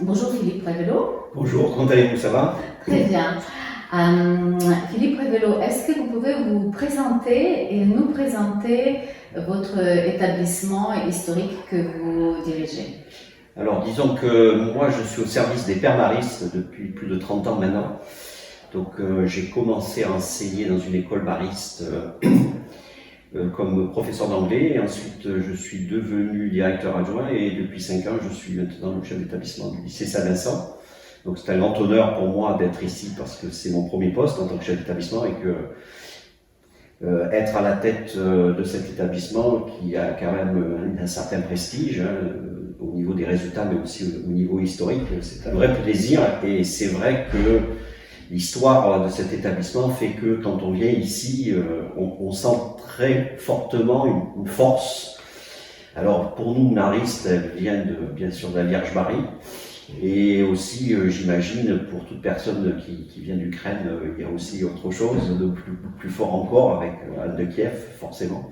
Bonjour Philippe Prévelo. Bonjour, comment allez-vous, ça va? Très bien. Philippe Prévelo, est-ce que vous pouvez vous présenter et nous présenter votre établissement historique que vous dirigez? Alors, disons que moi, je suis au service des pères maristes depuis plus de 30 ans maintenant. Donc, j'ai commencé à enseigner dans une école mariste comme professeur d'anglais. Et ensuite, je suis devenu directeur adjoint et depuis 5 ans, je suis maintenant le chef d'établissement du lycée Saint-Vincent. Donc, c'est un grand honneur pour moi d'être ici parce que c'est mon premier poste en tant que chef d'établissement et que être à la tête de cet établissement qui a quand même un certain prestige au niveau des résultats, mais aussi au niveau historique, c'est un vrai plaisir. Et c'est vrai que l'histoire de cet établissement fait que quand on vient ici, on sent très fortement une force. Alors pour nous, Maristes, elle vient bien sûr de la Vierge Marie. Et aussi, j'imagine, pour toute personne qui vient d'Ukraine, il y a aussi autre chose de plus fort encore avec Anne de Kiev, forcément.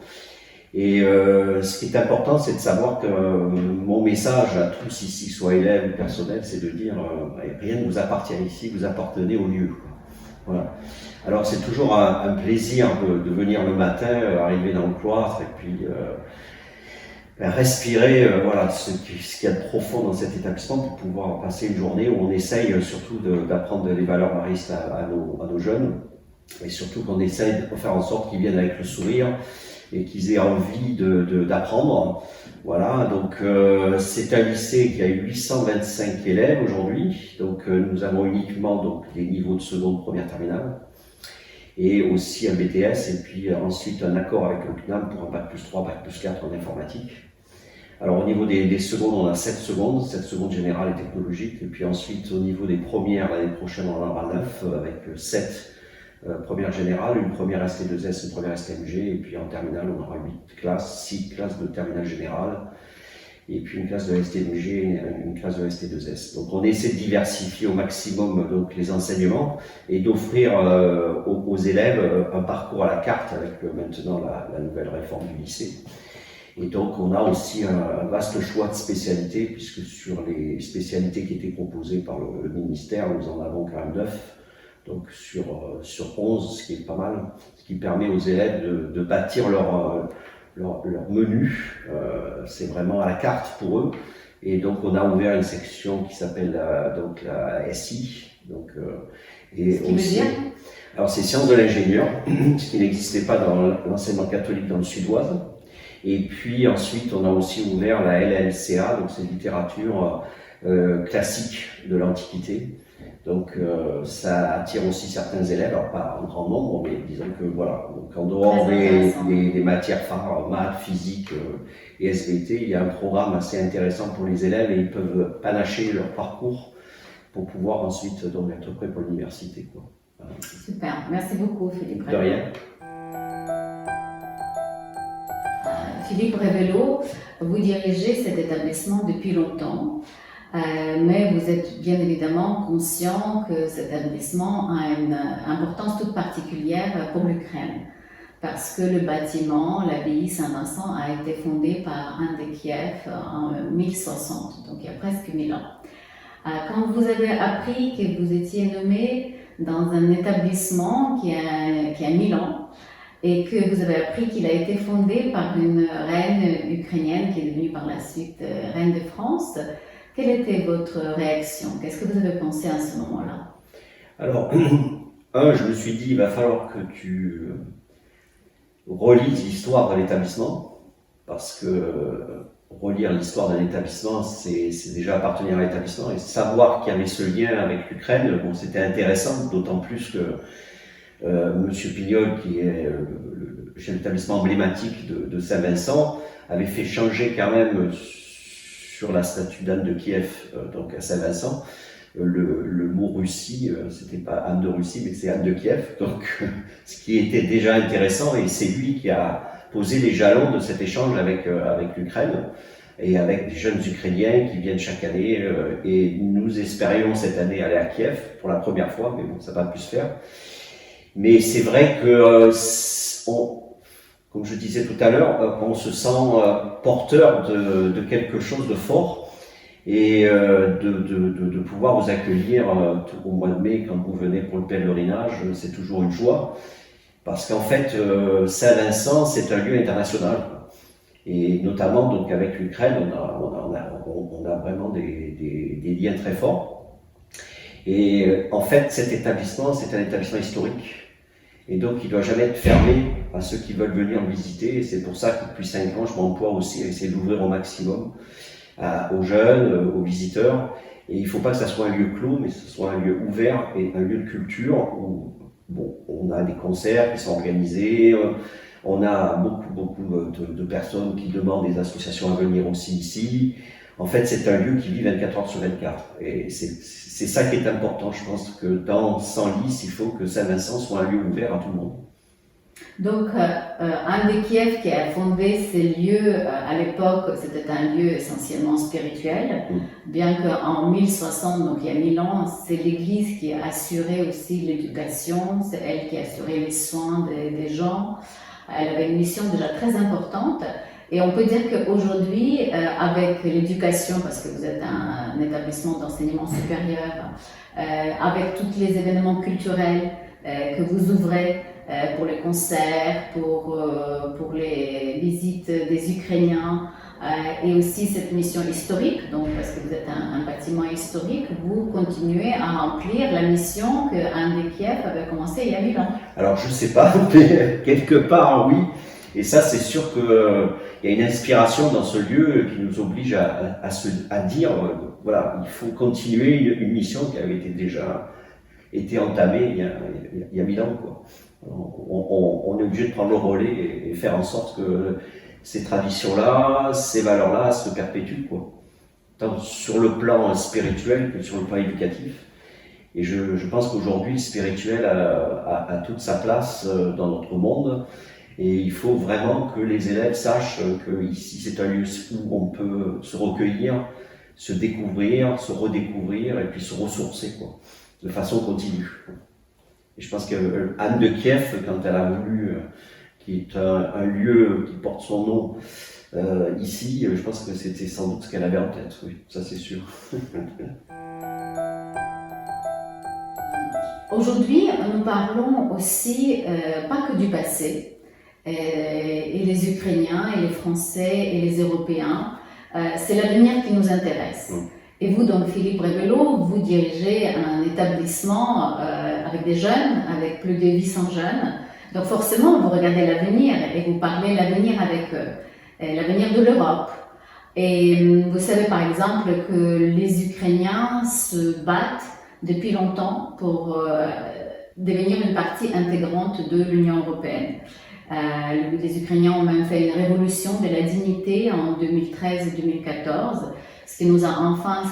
Et ce qui est important, c'est de savoir que mon message à tous ici, soit élèves ou personnel, c'est de dire rien ne vous appartient ici, vous appartenez au lieu. Voilà. Alors c'est toujours un plaisir de venir le matin, arriver dans le cloître et puis respirer voilà, ce qu'il y a de profond dans cet établissement pour pouvoir passer une journée où on essaye surtout d'apprendre les valeurs maristes à nos jeunes et surtout qu'on essaye de faire en sorte qu'ils viennent avec le sourire et qu'ils aient envie d'apprendre. Voilà, donc c'est un lycée qui a 825 élèves aujourd'hui, donc nous avons uniquement donc, les niveaux de seconde, première, terminale et aussi un BTS et puis ensuite un accord avec le CNAM pour un bac+3, bac+4 en informatique. Alors au niveau des secondes, on a 7 secondes générales et technologiques. Et puis ensuite, au niveau des premières, l'année prochaine, on en aura 9 avec 7 premières générales, une première ST2S, une première STMG. Et puis en terminale, on aura 8 classes, 6 classes de terminale générale. Et puis une classe de STMG et une classe de ST2S. Donc on essaie de diversifier au maximum donc, les enseignements et d'offrir aux élèves un parcours à la carte avec maintenant la nouvelle réforme du lycée. Et donc, on a aussi un vaste choix de spécialités, puisque sur les spécialités qui étaient proposées par le ministère, nous en avons quand même 9, donc sur 11, ce qui est pas mal, ce qui permet aux élèves de bâtir leur menu. C'est vraiment à la carte pour eux. Et donc, on a ouvert une section qui s'appelle la SI. Donc, et ce qui aussi, veut dire alors, c'est sciences de l'ingénieur, ce qui n'existait pas dans l'enseignement catholique dans le sud-ouest. Et puis ensuite, on a aussi ouvert la LLCA, donc c'est littérature classique de l'Antiquité. Donc ça attire aussi certains élèves, alors pas en grand nombre, mais disons que voilà. Donc en dehors des matières phares, maths, physique et SVT, il y a un programme assez intéressant pour les élèves et ils peuvent panacher leur parcours pour pouvoir ensuite donc, être prêts pour l'université. Voilà. Super, merci beaucoup Philippe. De rien. Philippe Prévelo, vous dirigez cet établissement depuis longtemps, mais vous êtes bien évidemment conscient que cet établissement a une importance toute particulière pour l'Ukraine, parce que le bâtiment, l'abbaye Saint-Vincent, a été fondé par Anne de Kiev en 1060, donc il y a presque 1000 ans. Quand vous avez appris que vous étiez nommé dans un établissement qui a 1000 ans, et que vous avez appris qu'il a été fondé par une reine ukrainienne qui est devenue par la suite reine de France. Quelle était votre réaction? Qu'est-ce que vous avez pensé à ce moment-là? Alors, je me suis dit, il va falloir que tu relises l'histoire de l'établissement, parce que relire l'histoire d'un établissement, c'est déjà appartenir à l'établissement, et savoir qu'il y avait ce lien avec l'Ukraine, bon, c'était intéressant, d'autant plus que Monsieur Pignol, qui est le chef d'établissement emblématique de Saint-Vincent, avait fait changer quand même sur la statue d'Anne de Kiev, donc à Saint-Vincent, le mot Russie, c'était pas Anne de Russie, mais c'est Anne de Kiev, donc ce qui était déjà intéressant, et c'est lui qui a posé les jalons de cet échange avec l'Ukraine et avec des jeunes Ukrainiens qui viennent chaque année, et nous espérions cette année aller à Kiev pour la première fois, mais bon, ça n'a pas pu se faire. Mais c'est vrai que, comme je disais tout à l'heure, on se sent porteur de quelque chose de fort. et de pouvoir vous accueillir au mois de mai quand vous venez pour le pèlerinage. C'est toujours une joie, parce qu'en fait, Saint-Vincent, c'est un lieu international. Et notamment donc avec l'Ukraine, on a vraiment des liens très forts. Et en fait, cet établissement, c'est un établissement historique. Et donc, il ne doit jamais être fermé à ceux qui veulent venir le visiter. Et c'est pour ça que depuis 5 ans, je m'emploie aussi à essayer d'ouvrir au maximum aux jeunes, aux visiteurs. Et il ne faut pas que ça soit un lieu clos, mais que ce soit un lieu ouvert et un lieu de culture où bon, on a des concerts qui sont organisés. On a beaucoup de personnes qui demandent des associations à venir aussi ici. En fait, c'est un lieu qui vit 24 heures sur 24. Et c'est ça qui est important. Je pense que dans Senlis, il faut que Saint-Vincent soit un lieu ouvert à tout le monde. Donc, Anne de Kiev qui a fondé ces lieux, à l'époque, c'était un lieu essentiellement spirituel, bien qu'en 1060, donc il y a 1000 ans, c'est l'Église qui a assuré aussi l'éducation, c'est elle qui a assuré les soins des gens. Elle avait une mission déjà très importante. Et on peut dire qu'aujourd'hui, avec l'éducation, parce que vous êtes un établissement d'enseignement supérieur, avec tous les événements culturels que vous ouvrez pour les concerts, pour les visites des Ukrainiens, et aussi cette mission historique, donc parce que vous êtes un bâtiment historique, vous continuez à remplir la mission que Anne de Kiev avait commencé il y a 1000 ans. Alors je ne sais pas, mais quelque part oui. Et ça, c'est sûr qu'il y a une inspiration dans ce lieu qui nous oblige à dire, voilà, il faut continuer une mission qui avait déjà été entamée il y a 1000 ans, quoi. On est obligé de prendre le relais et faire en sorte que ces traditions-là, ces valeurs-là se perpétuent, quoi. Tant sur le plan spirituel que sur le plan éducatif. Et je pense qu'aujourd'hui, le spirituel a toute sa place dans notre monde. Et il faut vraiment que les élèves sachent que ici, c'est un lieu où on peut se recueillir, se découvrir, se redécouvrir et puis se ressourcer, quoi, de façon continue. Et je pense qu'Anne de Kiev, quand elle a voulu, qui est un lieu qui porte son nom ici, je pense que c'était sans doute ce qu'elle avait en tête, oui, ça c'est sûr. Aujourd'hui, nous parlons aussi pas que du passé, et les Ukrainiens, et les Français, et les Européens. C'est l'avenir qui nous intéresse. Et vous, donc Philippe Révélo, vous dirigez un établissement avec des jeunes, avec plus de 800 jeunes. Donc forcément, vous regardez l'avenir et vous parlez l'avenir avec eux, l'avenir de l'Europe. Et vous savez par exemple que les Ukrainiens se battent depuis longtemps pour devenir une partie intégrante de l'Union européenne. Les Ukrainiens ont même fait une révolution de la dignité en 2013 et 2014, ce qui nous a enfin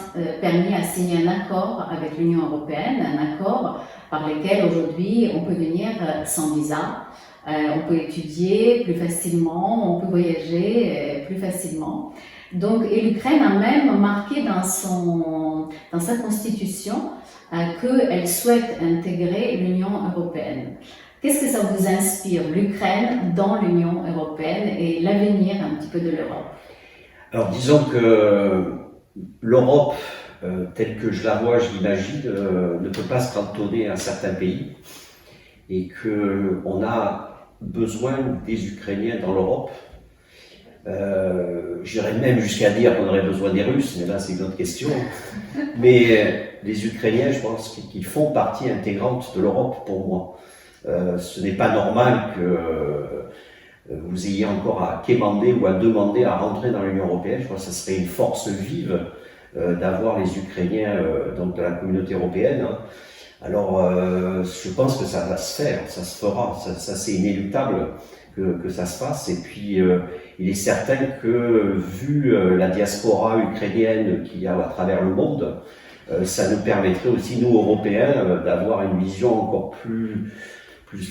permis à signer un accord avec l'Union européenne, un accord par lequel aujourd'hui on peut venir sans visa, on peut étudier plus facilement, on peut voyager plus facilement. Donc, et l'Ukraine a même marqué dans sa constitution qu'elle souhaite intégrer l'Union européenne. Qu'est-ce que ça vous inspire, l'Ukraine dans l'Union européenne et l'avenir un petit peu de l'Europe? Alors disons que l'Europe, telle que je la vois, je l'imagine, ne peut pas se cantonner à certains pays et qu'on a besoin des Ukrainiens dans l'Europe. J'irais même jusqu'à dire qu'on aurait besoin des Russes, mais là c'est une autre question. Mais les Ukrainiens, je pense qu'ils font partie intégrante de l'Europe pour moi. Ce n'est pas normal que vous ayez encore à quémander ou à demander à rentrer dans l'Union européenne. Je crois que ça serait une force vive d'avoir les Ukrainiens donc de la communauté européenne. Alors je pense que ça va se faire, ça se fera, ça c'est inéluctable que ça se fasse. Et puis il est certain que vu la diaspora ukrainienne qu'il y a à travers le monde, ça nous permettrait aussi, nous Européens, d'avoir une vision encore plus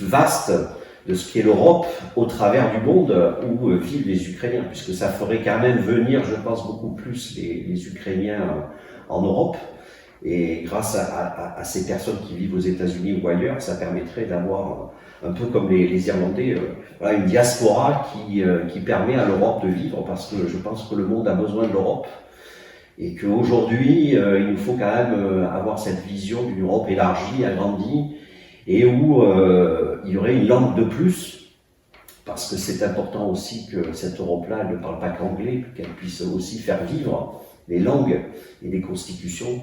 vaste de ce qu'est l'Europe au travers du monde où vivent les Ukrainiens, puisque ça ferait quand même venir, je pense, beaucoup plus les Ukrainiens en Europe. Et grâce à ces personnes qui vivent aux États-Unis ou ailleurs, ça permettrait d'avoir, un peu comme les Irlandais, voilà, une diaspora qui permet à l'Europe de vivre, parce que je pense que le monde a besoin de l'Europe. Et qu'aujourd'hui, il nous faut quand même avoir cette vision d'une Europe élargie, agrandie, et où il y aurait une langue de plus, parce que c'est important aussi que cette Europe-là, elle ne parle pas qu'anglais, qu'elle puisse aussi faire vivre des langues et des constitutions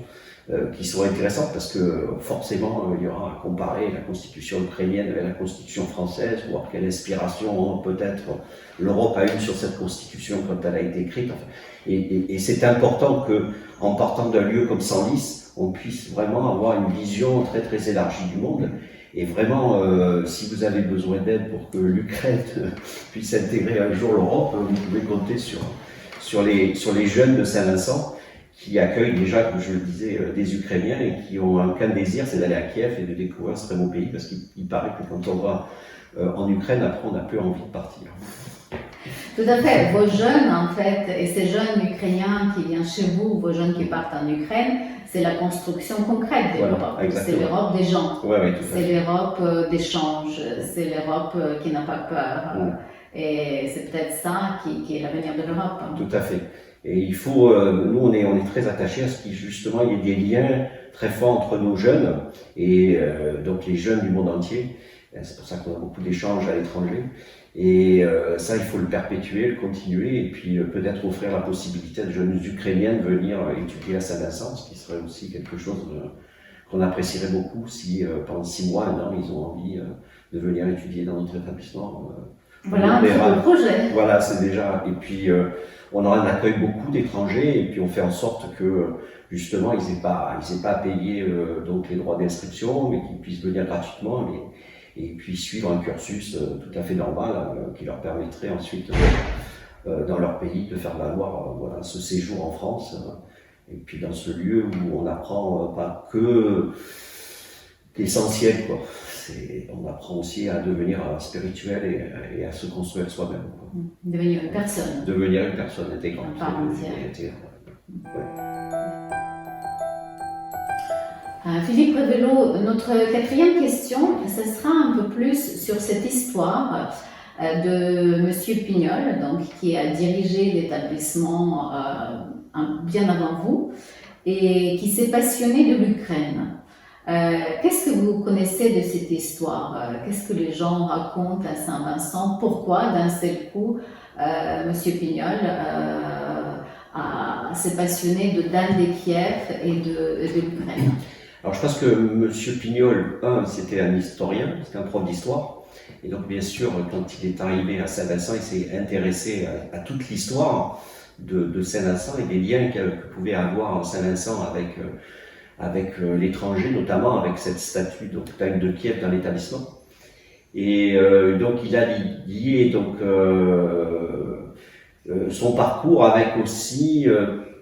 qui sont intéressantes, parce que forcément, il y aura à comparer la constitution ukrainienne avec la constitution française, voir quelle inspiration peut-être l'Europe a eu sur cette constitution quand elle a été écrite. Enfin, et c'est important que, en partant d'un lieu comme Senlis, on puisse vraiment avoir une vision très très élargie du monde. Et vraiment, si vous avez besoin d'aide pour que l'Ukraine puisse intégrer un jour l'Europe, vous pouvez compter sur les jeunes de Saint-Vincent qui accueillent déjà, comme je le disais, des Ukrainiens et qui ont qu'un désir, c'est d'aller à Kiev et de découvrir ce très beau pays, parce qu'il paraît que quand on va en Ukraine, après on n'a plus envie de partir. Tout à fait. Vos jeunes, en fait, et ces jeunes Ukrainiens qui viennent chez vous, vos jeunes qui partent en Ukraine, c'est la construction concrète de l'Europe. C'est l'Europe des gens. C'est l'Europe d'échange. C'est l'Europe qui n'a pas peur. Et c'est peut-être ça qui est l'avenir de l'Europe. Tout à fait. Et il faut, nous on est très attachés à ce qu'il justement il y ait des liens très forts entre nos jeunes et donc les jeunes du monde entier. C'est pour ça qu'on a beaucoup d'échanges à l'étranger. Et ça, il faut le perpétuer, le continuer, et puis peut-être offrir la possibilité à de jeunes Ukrainiens de venir étudier à Saint-Vincent, ce qui serait aussi quelque chose qu'on apprécierait beaucoup si pendant 6 mois, 1 an, ils ont envie de venir étudier dans notre établissement. Voilà un beau projet. Voilà, c'est déjà. Et puis on aura un accueil beaucoup d'étrangers, et puis on fait en sorte que justement ils n'aient pas à payer donc les droits d'inscription, mais qu'ils puissent venir gratuitement. Et puis suivre un cursus tout à fait normal qui leur permettrait ensuite dans leur pays de faire valoir voilà, ce séjour en France et puis dans ce lieu où on apprend pas que l'essentiel, quoi. On apprend aussi à devenir spirituel et à se construire soi-même. Devenir une personne. Devenir une personne intégrante. Philippe Révélo, notre 4e question, ce sera un peu plus sur cette histoire de Monsieur Pignol, donc, qui a dirigé l'établissement bien avant vous et qui s'est passionné de l'Ukraine. Qu'est-ce que vous connaissez de cette histoire? Qu'est-ce que les gens racontent à Saint-Vincent? Pourquoi, d'un seul coup, Monsieur Pignol s'est passionné de Dan de Kiev et de l'Ukraine? Alors je pense que M. Pignol, c'était un historien, c'était un prof d'histoire. Et donc bien sûr, quand il est arrivé à Saint-Vincent, il s'est intéressé à toute l'histoire de Saint-Vincent et des liens que pouvait avoir Saint-Vincent avec l'étranger, notamment avec cette statue d'Anne de Kiev dans l'établissement. Et donc il a lié donc, son parcours avec aussi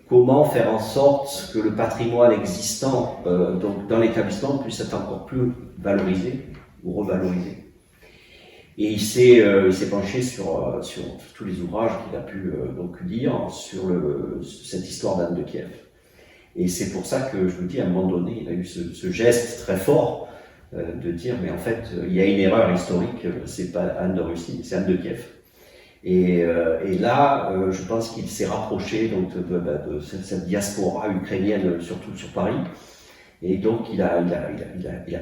comment faire en sorte que le patrimoine existant donc dans l'établissement puisse être encore plus valorisé ou revalorisé. Et il s'est penché sur tous les ouvrages qu'il a pu donc lire sur cette histoire d'Anne de Kiev. Et c'est pour ça que je vous dis, à un moment donné, il a eu ce geste très fort de dire, mais en fait, il y a une erreur historique, c'est pas Anne de Russie, c'est Anne de Kiev. Et là, je pense qu'il s'est rapproché donc de cette diaspora ukrainienne, surtout sur Paris. Et donc, il a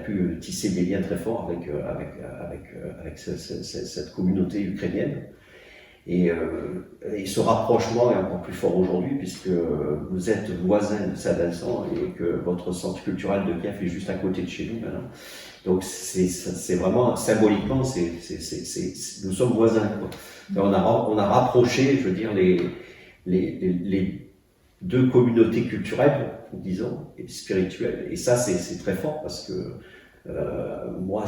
pu tisser des liens très forts avec cette communauté ukrainienne. Et ce rapprochement est encore plus fort aujourd'hui, puisque vous êtes voisin de Saint-Vincent et que votre centre culturel de Kiev est juste à côté de chez nous maintenant. Donc, c'est vraiment, symboliquement, nous sommes voisins, quoi. On a rapproché, je veux dire, les 2 communautés culturelles, disons, et spirituelles. Et ça, c'est très fort parce que moi,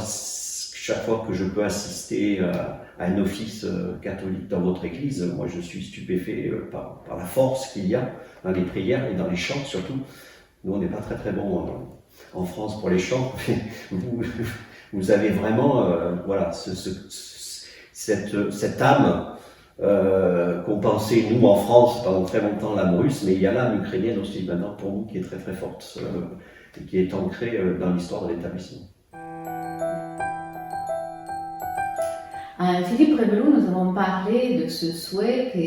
chaque fois que je peux assister à un office catholique dans votre église, moi je suis stupéfait par la force qu'il y a dans les prières et dans les chants surtout. Nous, on n'est pas très très bon en France pour les chants, mais vous avez vraiment voilà, cette âme qu'on pensait, nous, en France, pendant très longtemps, l'âme russe, mais il y a l'âme ukrainienne aussi, maintenant, pour nous, qui est très très forte, et qui est ancrée dans l'histoire de l'établissement. Philippe Révélo, nous avons parlé de ce souhait que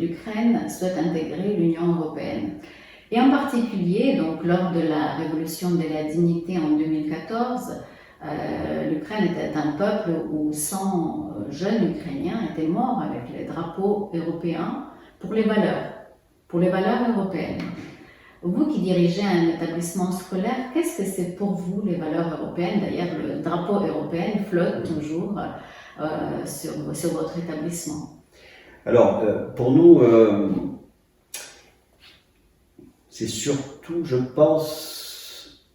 l'Ukraine souhaite intégrer l'Union européenne. Et en particulier, donc, lors de la révolution de la dignité en 2014, l'Ukraine était un peuple où 100 jeunes Ukrainiens étaient morts avec les drapeaux européens pour les valeurs européennes. Vous qui dirigez un établissement scolaire, qu'est-ce que c'est pour vous les valeurs européennes? D'ailleurs, le drapeau européen flotte toujours sur votre établissement. Alors, pour nous, c'est surtout, je pense,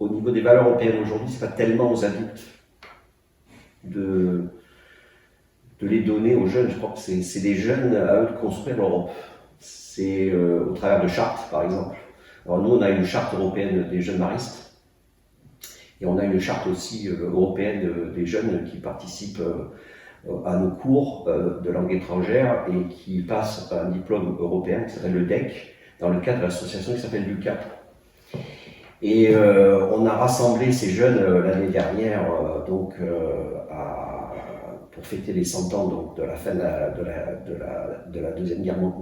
au niveau des valeurs européennes aujourd'hui, c'est pas tellement aux adultes de les donner aux jeunes. Je crois que c'est des jeunes à eux de construire l'Europe. C'est au travers de chartes, par exemple. Alors nous, on a une charte européenne des jeunes maristes, et on a une charte aussi européenne des jeunes qui participent à nos cours de langue étrangère et qui passent un diplôme européen qui s'appelle le DEC, dans le cadre de l'association qui s'appelle l'UCAP. Et on a rassemblé ces jeunes l'année dernière pour fêter les 100 ans donc, de la fin de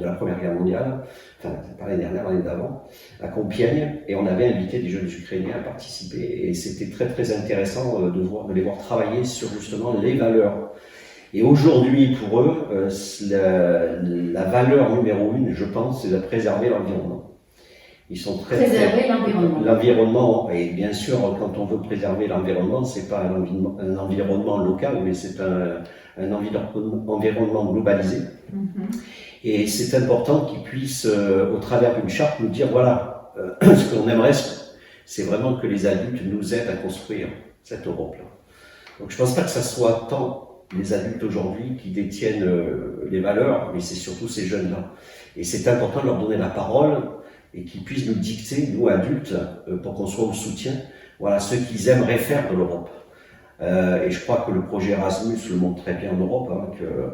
la Première Guerre mondiale, enfin pas l'année dernière, l'année d'avant, à Compiègne, et on avait invité des jeunes Ukrainiens à participer, et c'était très très intéressant de les voir travailler sur justement les valeurs. Et aujourd'hui, pour eux, la valeur numéro 1, je pense, c'est de préserver l'environnement. Ils sont préserver l'environnement. L'environnement, et bien sûr, quand on veut préserver l'environnement, c'est pas un environnement local, mais c'est un environnement globalisé. Et c'est important qu'ils puissent, au travers d'une charte, nous dire voilà, ce qu'on aimerait, c'est vraiment que les adultes nous aident à construire cette Europe-là. Donc je pense pas que ça soit tant les adultes aujourd'hui qui détiennent les valeurs, mais c'est surtout ces jeunes-là. Et c'est important de leur donner la parole et qu'ils puissent nous dicter, nous adultes, pour qu'on soit au soutien, voilà, ce qu'ils aimeraient faire de l'Europe. Et je crois que le projet Erasmus le montre très bien en Europe, hein, que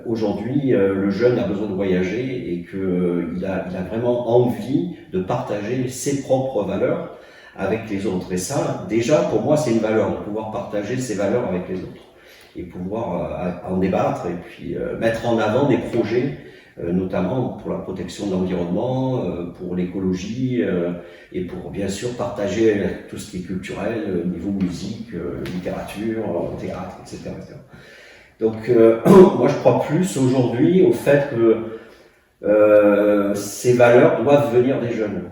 aujourd'hui, le jeune a besoin de voyager et qu'il a vraiment envie de partager ses propres valeurs avec les autres. Et ça, déjà, pour moi, c'est une valeur, de pouvoir partager ses valeurs avec les autres et pouvoir en débattre et puis mettre en avant des projets, notamment pour la protection de l'environnement, pour l'écologie et pour bien sûr partager tout ce qui est culturel, niveau musique, littérature, théâtre, etc. etc. Donc moi je crois plus aujourd'hui au fait que ces valeurs doivent venir des jeunes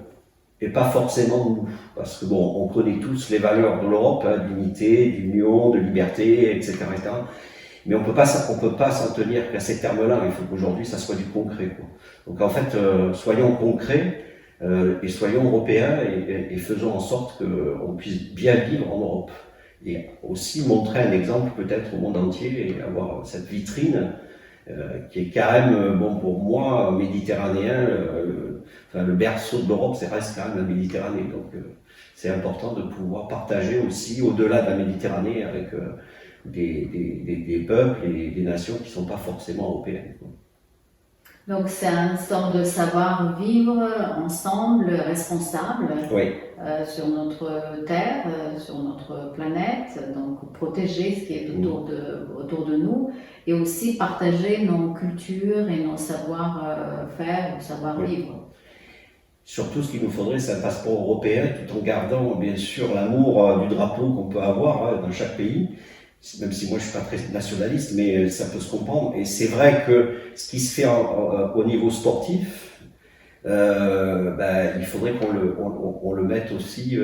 et pas forcément de nous, parce que bon, on connaît tous les valeurs de l'Europe, hein, d'unité, d'union, de liberté, etc., etc. Mais on peut pas s'en tenir qu'à ces termes-là. Il faut qu'aujourd'hui, ça soit du concret, quoi. Donc en fait, soyons concrets et soyons européens et faisons en sorte qu'on puisse bien vivre en Europe. Et aussi montrer un exemple peut-être au monde entier et avoir cette vitrine qui est quand même, bon pour moi, méditerranéen. Enfin, le berceau de l'Europe, ça reste quand même la Méditerranée. Donc c'est important de pouvoir partager aussi au-delà de la Méditerranée avec des peuples et des nations qui ne sont pas forcément européennes. Donc c'est une sorte de savoir-vivre ensemble, responsable, oui. Sur notre terre, sur notre planète, donc protéger ce qui est autour de nous et aussi partager nos cultures et nos savoir-faire, savoir-vivre. Oui. Surtout, ce qu'il nous faudrait, c'est un passeport européen, tout en gardant bien sûr l'amour du drapeau qu'on peut avoir dans chaque pays. Même si moi je suis pas très nationaliste, mais ça peut se comprendre. Et c'est vrai que ce qui se fait au niveau sportif, il faudrait qu'on le mette aussi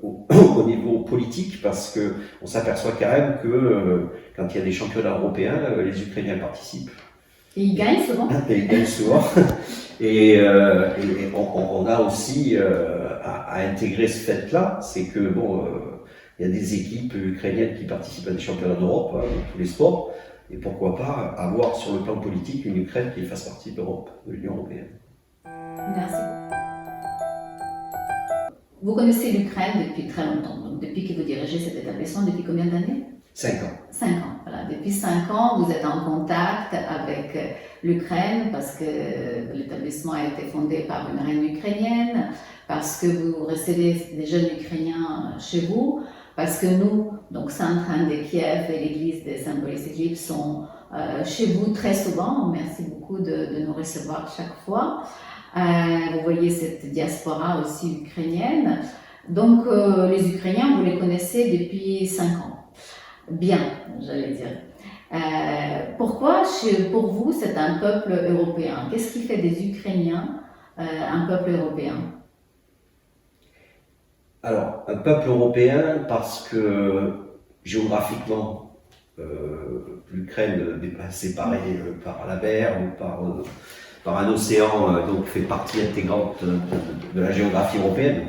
au niveau politique, parce que on s'aperçoit quand même que quand il y a des championnats européens, les Ukrainiens participent. Et ils gagnent souvent. Et ils gagnent souvent. Et on a aussi à intégrer ce fait-là, c'est que bon. Il y a des équipes ukrainiennes qui participent à des championnats d'Europe, dans tous les sports, et pourquoi pas avoir sur le plan politique une Ukraine qui fasse partie de l'Europe, de l'Union européenne. Merci. Vous connaissez l'Ukraine depuis très longtemps, donc depuis que vous dirigez cet établissement, depuis combien d'années? 5 ans. 5 ans, voilà. Depuis 5 ans, vous êtes en contact avec l'Ukraine parce que l'établissement a été fondé par une reine ukrainienne, parce que vous recevez des jeunes Ukrainiens chez vous, parce que nous, donc Saint-Train de Kiev et l'église des symbolistes juifs sont chez vous très souvent. Merci beaucoup de nous recevoir chaque fois. Vous voyez cette diaspora aussi ukrainienne. Donc, les Ukrainiens, vous les connaissez depuis 5 ans. Bien, j'allais dire. Pourquoi, pour vous, c'est un peuple européen? Qu'est-ce qui fait des Ukrainiens un peuple européen? Alors, un peuple européen parce que géographiquement, l'Ukraine n'est pas séparée par la mer ou par un océan, donc fait partie intégrante de la géographie européenne.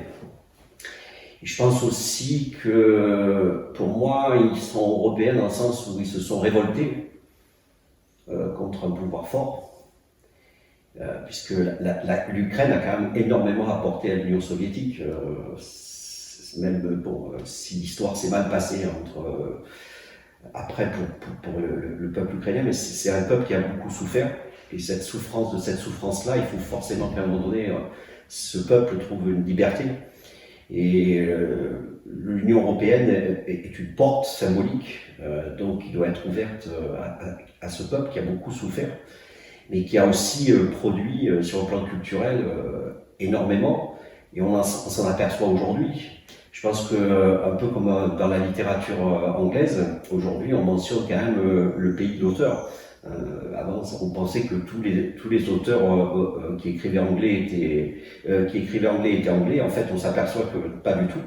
Et je pense aussi que, pour moi, ils sont européens dans le sens où ils se sont révoltés contre un pouvoir fort, puisque l'Ukraine a quand même énormément apporté à l'Union soviétique. Même bon, si l'histoire s'est mal passée après pour le peuple ukrainien, mais c'est un peuple qui a beaucoup souffert. Et cette souffrance-là, il faut forcément qu'à un moment donné, ce peuple trouve une liberté. Et l'Union européenne est une porte symbolique, donc qui doit être ouverte à ce peuple qui a beaucoup souffert, mais qui a aussi produit sur le plan culturel énormément, et on s'en aperçoit aujourd'hui. Je pense que, un peu comme dans la littérature anglaise, aujourd'hui on mentionne quand même le pays de l'auteur. Avant, on pensait que tous les auteurs qui écrivaient anglais étaient anglais. En fait, on s'aperçoit que pas du tout.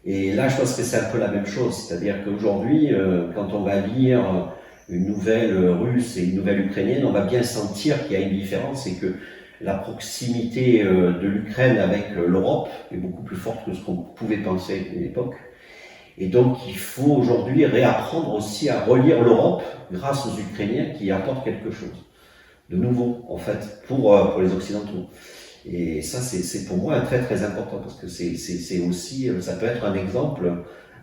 Et là, je pense que c'est un peu la même chose. C'est-à-dire qu'aujourd'hui, quand on va lire une nouvelle russe et une nouvelle ukrainienne, on va bien sentir qu'il y a une différence et que la proximité de l'Ukraine avec l'Europe est beaucoup plus forte que ce qu'on pouvait penser à une époque. Et donc, il faut aujourd'hui réapprendre aussi à relire l'Europe grâce aux Ukrainiens qui apportent quelque chose de nouveau, en fait, pour les Occidentaux. Et ça, c'est pour moi très très important parce que c'est aussi, ça peut être un exemple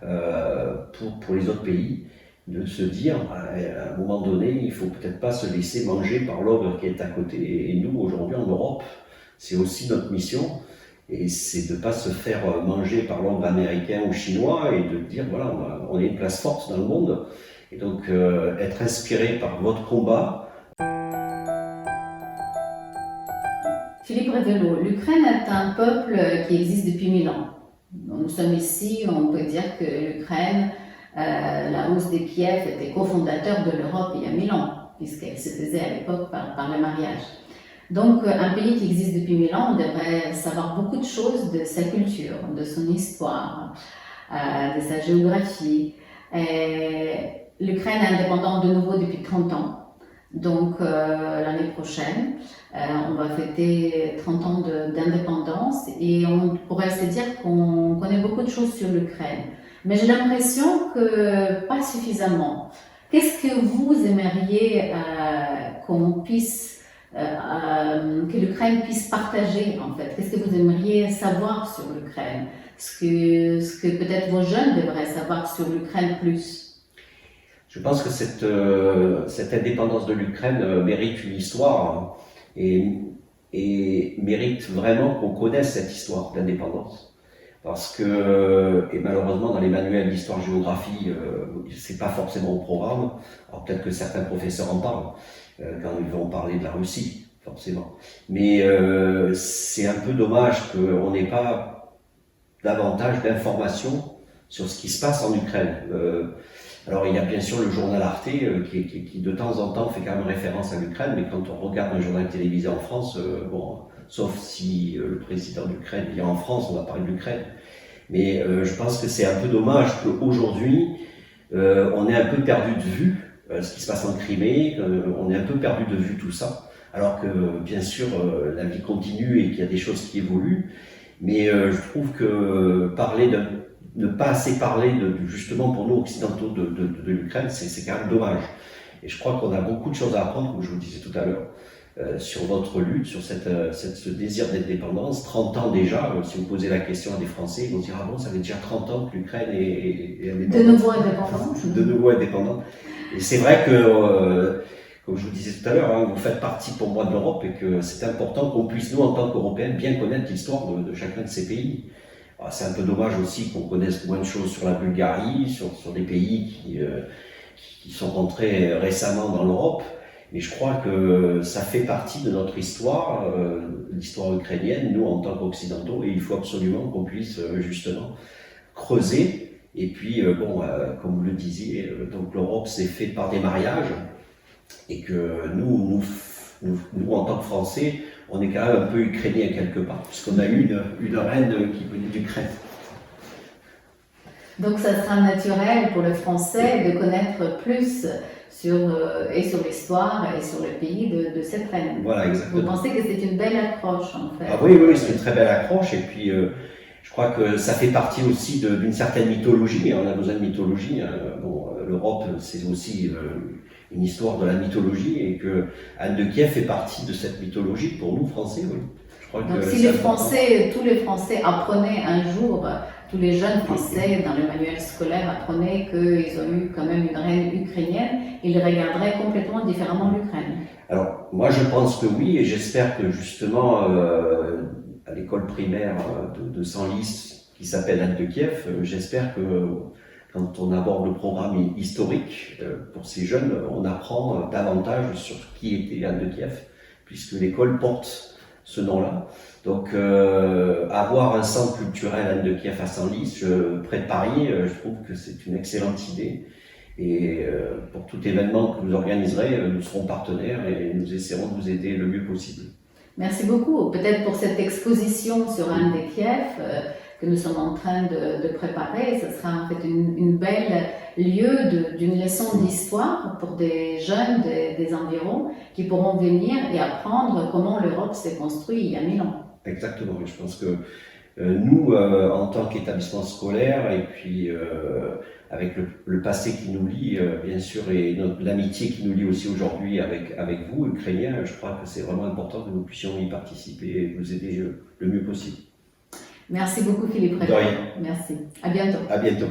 pour les autres pays de se dire, à un moment donné, il faut peut-être pas se laisser manger par l'ogre qui est à côté. Et nous, aujourd'hui, en Europe, c'est aussi notre mission. Et c'est de ne pas se faire manger par l'ogre américain ou chinois et de dire, voilà, on est une place forte dans le monde. Et donc, être inspiré par votre combat. Philippe Révélo, l'Ukraine est un peuple qui existe depuis 1000 ans. Nous sommes ici, on peut dire que l'Ukraine, la Rus de Kiev était cofondateur de l'Europe il y a 1000 ans, puisqu'elle se faisait à l'époque par le mariage. Donc, un pays qui existe depuis 1000 ans, on devrait savoir beaucoup de choses de sa culture, de son histoire, de sa géographie. L'Ukraine est indépendante de nouveau depuis 30 ans. Donc, l'année prochaine, on va fêter 30 ans d'indépendance et on pourrait se dire qu'on connaît beaucoup de choses sur l'Ukraine. Mais j'ai l'impression que pas suffisamment. Qu'est-ce que vous aimeriez qu'on puisse que l'Ukraine puisse partager en fait? Qu'est-ce que vous aimeriez savoir sur l'Ukraine? Ce que peut-être vos jeunes devraient savoir sur l'Ukraine plus? Je pense que cette indépendance de l'Ukraine mérite une histoire et mérite vraiment qu'on connaisse cette histoire d'indépendance. Parce que, et malheureusement dans les manuels d'histoire-géographie, c'est pas forcément au programme. Alors peut-être que certains professeurs en parlent quand ils vont parler de la Russie, forcément. Mais c'est un peu dommage qu'on n'ait pas davantage d'informations sur ce qui se passe en Ukraine. Alors il y a bien sûr le journal Arte qui de temps en temps fait quand même référence à l'Ukraine, mais quand on regarde un journal télévisé en France, bon, sauf si le président d'Ukraine vient en France, on va parler de l'Ukraine. Mais je pense que c'est un peu dommage qu'aujourd'hui, on ait un peu perdu de vue ce qui se passe en Crimée, on est un peu perdu de vue tout ça, alors que bien sûr la vie continue et qu'il y a des choses qui évoluent, mais je trouve que ne pas assez parler justement pour nous occidentaux de l'Ukraine, c'est quand même dommage. Et je crois qu'on a beaucoup de choses à apprendre, comme je vous disais tout à l'heure, sur votre lutte, sur ce désir d'indépendance. 30 ans déjà, si vous posez la question à des Français, ils vont dire « Ah bon, ça fait déjà 30 ans que l'Ukraine est indépendante. » De nouveau indépendante. De nouveau indépendante. Et c'est vrai que, comme je vous disais tout à l'heure, hein, vous faites partie pour moi de l'Europe et que c'est important qu'on puisse, nous, en tant qu'Européens, bien connaître l'histoire de chacun de ces pays. C'est un peu dommage aussi qu'on connaisse moins de choses sur la Bulgarie, sur des pays qui sont rentrés récemment dans l'Europe. Mais je crois que ça fait partie de notre histoire, l'histoire ukrainienne, nous en tant qu'Occidentaux, et il faut absolument qu'on puisse justement creuser. Et puis, comme vous le disiez, donc l'Europe s'est faite par des mariages, et que nous, en tant que Français, on est quand même un peu ukrainien quelque part, puisqu'on a eu une reine qui venait d'Ukraine. Donc ça sera naturel pour le Français de connaître plus sur l'histoire et sur le pays de cette reine. Voilà, exactement. Vous pensez que c'est une belle approche en fait? Ah oui, c'est une très belle approche, et puis je crois que ça fait partie aussi d'une certaine mythologie, on a besoin de mythologie. L'Europe, c'est aussi une histoire de la mythologie, et que Anne de Kiev fait partie de cette mythologie pour nous, Français, oui. Je crois Donc que si tous les Français apprenaient un jour, tous les jeunes Français dans le manuel scolaire apprenaient qu'ils ont eu quand même une reine ukrainienne, ils regarderaient complètement différemment l'Ukraine. Alors, moi je pense que oui, et j'espère que justement, à l'école primaire de Senlis, qui s'appelle Anne de Kiev, j'espère que quand on aborde le programme historique pour ces jeunes, on apprend davantage sur qui était Anne de Kiev, puisque l'école porte ce nom-là. Donc, avoir un centre culturel Anne de Kiev à Senlis, près de Paris, je trouve que c'est une excellente idée. Et pour tout événement que vous organiserez, nous serons partenaires et nous essaierons de vous aider le mieux possible. Merci beaucoup. Peut-être pour cette exposition sur Anne de Kiev que nous sommes en train de préparer, ce sera en fait une belle lieu d'une leçon d'histoire pour des jeunes des environs qui pourront venir et apprendre comment l'Europe s'est construite il y a 1000 ans. Exactement. Je pense que nous, en tant qu'établissement scolaire, et puis avec le passé qui nous lie, bien sûr, et l'amitié qui nous lie aussi aujourd'hui avec vous, Ukrainiens, je crois que c'est vraiment important que nous puissions y participer et vous aider le mieux possible. Merci beaucoup Philippe. De rien. Merci. À bientôt. À bientôt.